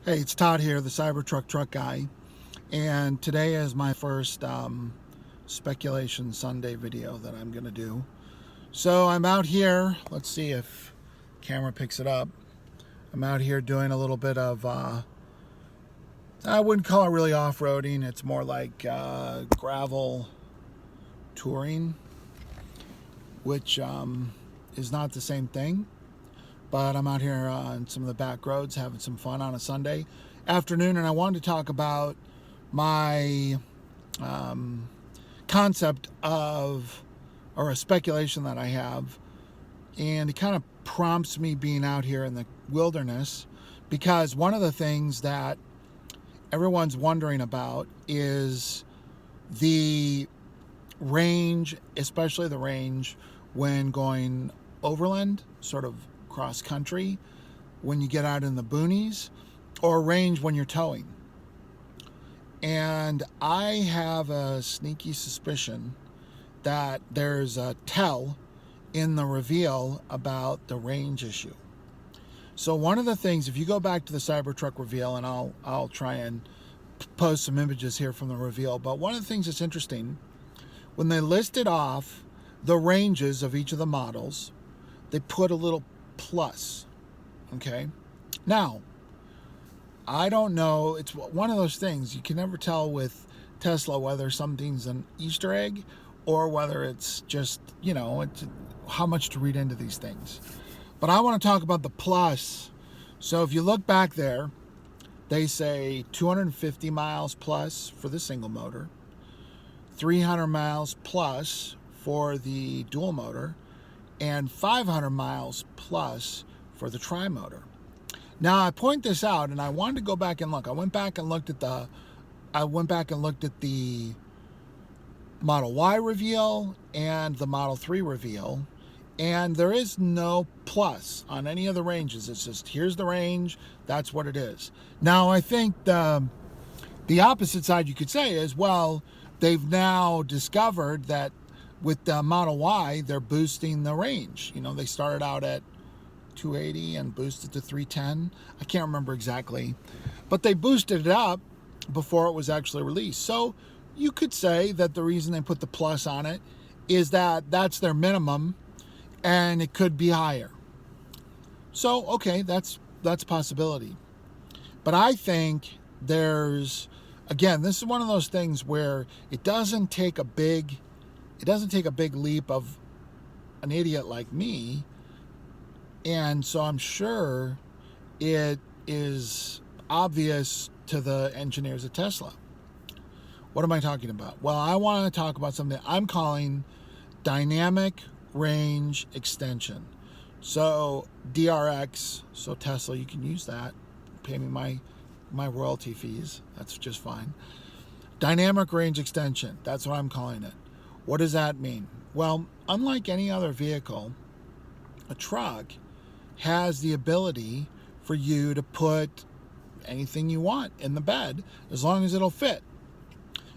Hey, it's Todd here, the Cybertruck truck guy, and today is my first speculation Sunday video that I'm gonna do. So I'm out here. Let's see if camera picks it up. I'm out here doing a little bit of I wouldn't call it really off-roading. It's more like gravel touring, which is not the same thing. But I'm out here on some of the back roads having some fun on a Sunday afternoon, and I wanted to talk about my concept of, or a speculation that I have, and it kind of prompts me being out here in the wilderness, because one of the things that everyone's wondering about is the range, especially the range when going overland, sort of cross country, when you get out in the boonies, or range when you're towing. And I have a sneaky suspicion that there's a tell in the reveal about the range issue. So one of the things, if you go back to the Cybertruck reveal, and I'll try and post some images here from the reveal, but one of the things that's interesting, when they listed off the ranges of each of the models, they put a little plus. Okay, now I don't know, it's one of those things you can never tell with Tesla whether something's an Easter egg or whether it's just, it's how much to read into these things. But I want to talk about the plus. So if you look back there, they say 250 miles plus for the single motor, 300 miles plus for the dual motor, and 500 miles plus for the tri-motor. Now I point this out, and I wanted to go back and look. I went back and looked at the Model Y reveal and the Model 3 reveal, and there is no plus on any of the ranges. It's just, here's the range, that's what it is. Now I think the opposite side you could say is, well, they've now discovered that with the Model Y, they're boosting the range. They started out at 280 and boosted to 310. I can't remember exactly, but they boosted it up before it was actually released. So you could say that the reason they put the plus on it is that that's their minimum and it could be higher. So, okay, that's a possibility. But I think again, this is one of those things where it doesn't take a big leap of an idiot like me. And so I'm sure it is obvious to the engineers at Tesla. What am I talking about? Well, I want to talk about something I'm calling dynamic range extension. So DRX, so Tesla, you can use that. Pay me my royalty fees. That's just fine. Dynamic range extension. That's what I'm calling it. What does that mean? Well, unlike any other vehicle, a truck has the ability for you to put anything you want in the bed as long as it'll fit.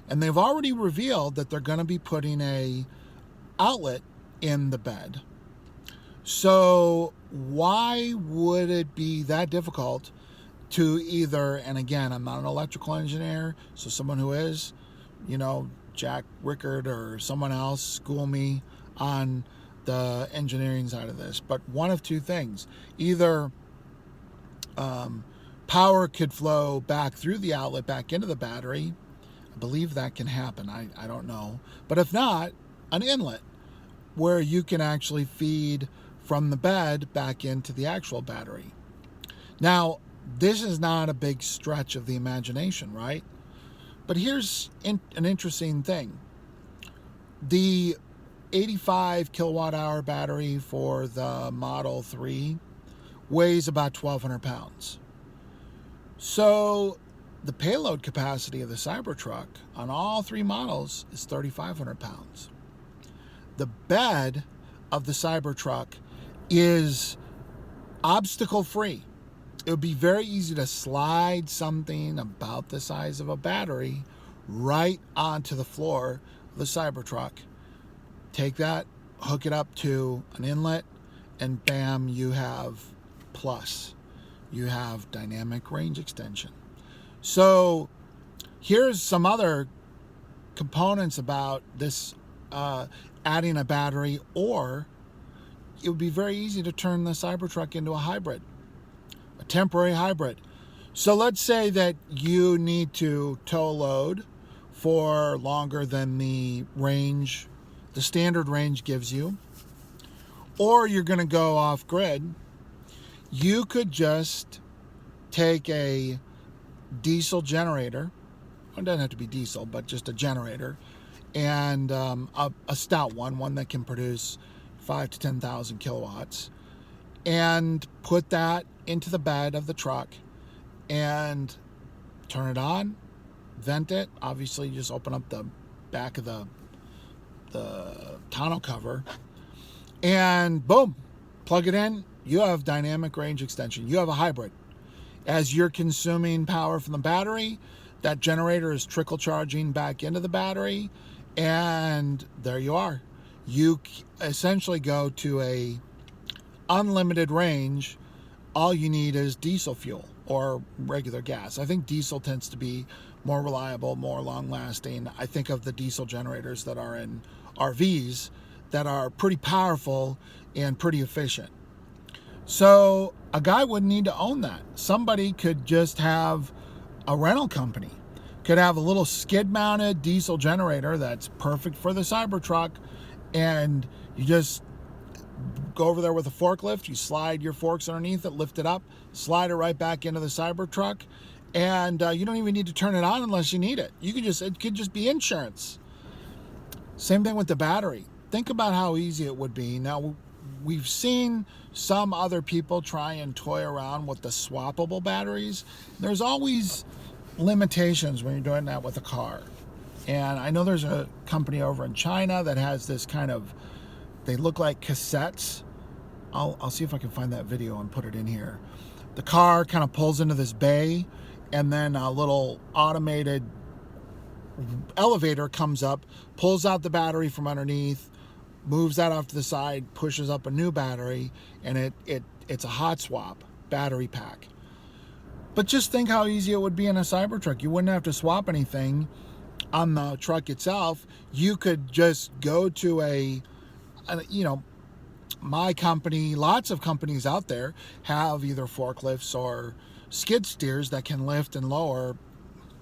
And they've already revealed that they're going to be putting a outlet in the bed. So why would it be that difficult to either, and again, I'm not an electrical engineer, so someone who is, Jack Rickard or someone else, school me on the engineering side of this, but one of two things: either power could flow back through the outlet back into the battery. I believe that can happen. I don't know, but if not, an inlet where you can actually feed from the bed back into the actual battery. Now, this is not a big stretch of the imagination, right? But here's an interesting thing. The 85 kilowatt hour battery for the Model 3 weighs about 1,200 pounds. So the payload capacity of the Cybertruck on all three models is 3,500 pounds. The bed of the Cybertruck is obstacle free. It would be very easy to slide something about the size of a battery right onto the floor of the Cybertruck. Take that, hook it up to an inlet, and bam, you have plus. you have dynamic range extension. So here's some other components about this adding a battery, or it would be very easy to turn the Cybertruck into a hybrid, a temporary hybrid. So let's say that you need to tow a load for longer than the range, the standard range gives you, or you're going to go off grid. You could just take a diesel generator, it doesn't have to be diesel, but just a generator, and a stout one that can produce 5 to 10,000 kilowatts, and put that into the bed of the truck and turn it on, vent it. Obviously, you just open up the back of the tonneau cover, and boom, plug it in. You have dynamic range extension. You have a hybrid. As you're consuming power from the battery, that generator is trickle charging back into the battery, and there you are. You essentially go to a unlimited range. All you need is diesel fuel or regular gas. I think diesel tends to be more reliable, more long-lasting. I think of the diesel generators that are in RVs that are pretty powerful and pretty efficient. So a guy wouldn't need to own that. Somebody could just have a rental company, could have a little skid-mounted diesel generator that's perfect for the Cybertruck, and you just go over there with a forklift, you slide your forks underneath it, lift it up, slide it right back into the Cybertruck, and you don't even need to turn it on unless you need it. It could just be insurance. Same thing with the battery. Think about how easy it would be. Now, we've seen some other people try and toy around with the swappable batteries. There's always limitations when you're doing that with a car. And I know there's a company over in China that has this kind of, they look like cassettes. I'll see if I can find that video and put it in here. The car kind of pulls into this bay, and then a little automated elevator comes up, pulls out the battery from underneath, moves that off to the side, pushes up a new battery, and it's a hot swap battery pack. But just think how easy it would be in a Cybertruck. You wouldn't have to swap anything on the truck itself. You could just go to my company, lots of companies out there have either forklifts or skid steers that can lift and lower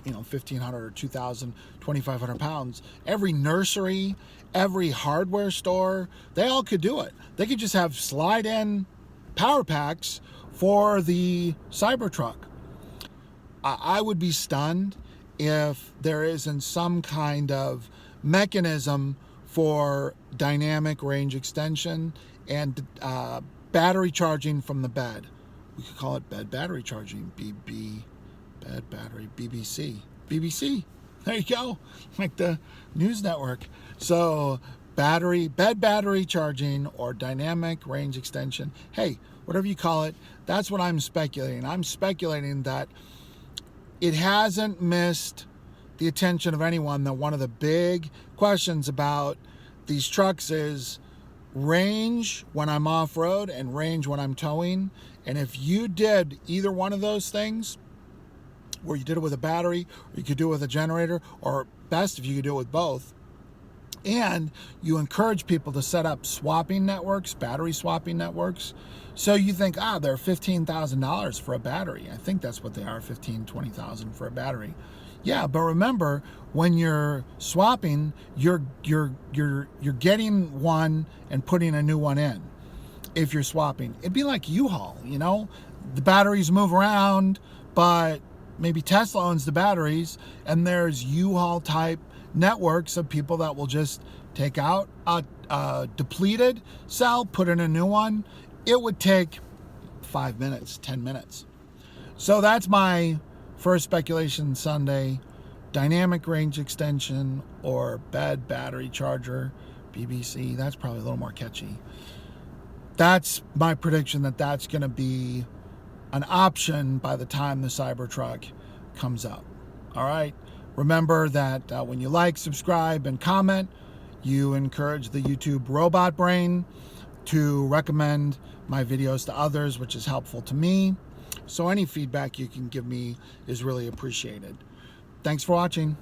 1,500 or 2,000, 2,500 pounds. Every nursery, every hardware store, they all could do it. They could just have slide-in power packs for the Cybertruck. I would be stunned if there isn't some kind of mechanism for dynamic range extension and battery charging from the bed. We could call it bed battery charging, bed battery, BBC. There you go, like the news network. So bed battery charging or dynamic range extension. Hey, whatever you call it, that's what I'm speculating. I'm speculating that it hasn't missed the attention of anyone that one of the big questions about these trucks is range when I'm off-road and range when I'm towing. And if you did either one of those things, where you did it with a battery, or you could do it with a generator, or best if you could do it with both, and you encourage people to set up swapping networks, battery swapping networks. So you think, they're $15,000 for a battery. I think that's what they are, $15,000, $20,000 for a battery. Yeah, but remember, when you're swapping, you're getting one and putting a new one in. If you're swapping, it'd be like U-Haul, the batteries move around, but maybe Tesla owns the batteries, and there's U-Haul type networks of people that will just take out a depleted cell, put in a new one. It would take 5 minutes, 10 minutes. So that's my first speculation Sunday. Dynamic range extension or bed battery charger, BBC. That's probably a little more catchy. That's my prediction that's going to be an option by the time the Cybertruck comes up. All right. Remember that when you like, subscribe, and comment, you encourage the YouTube robot brain to recommend my videos to others, which is helpful to me. So any feedback you can give me is really appreciated. Thanks for watching.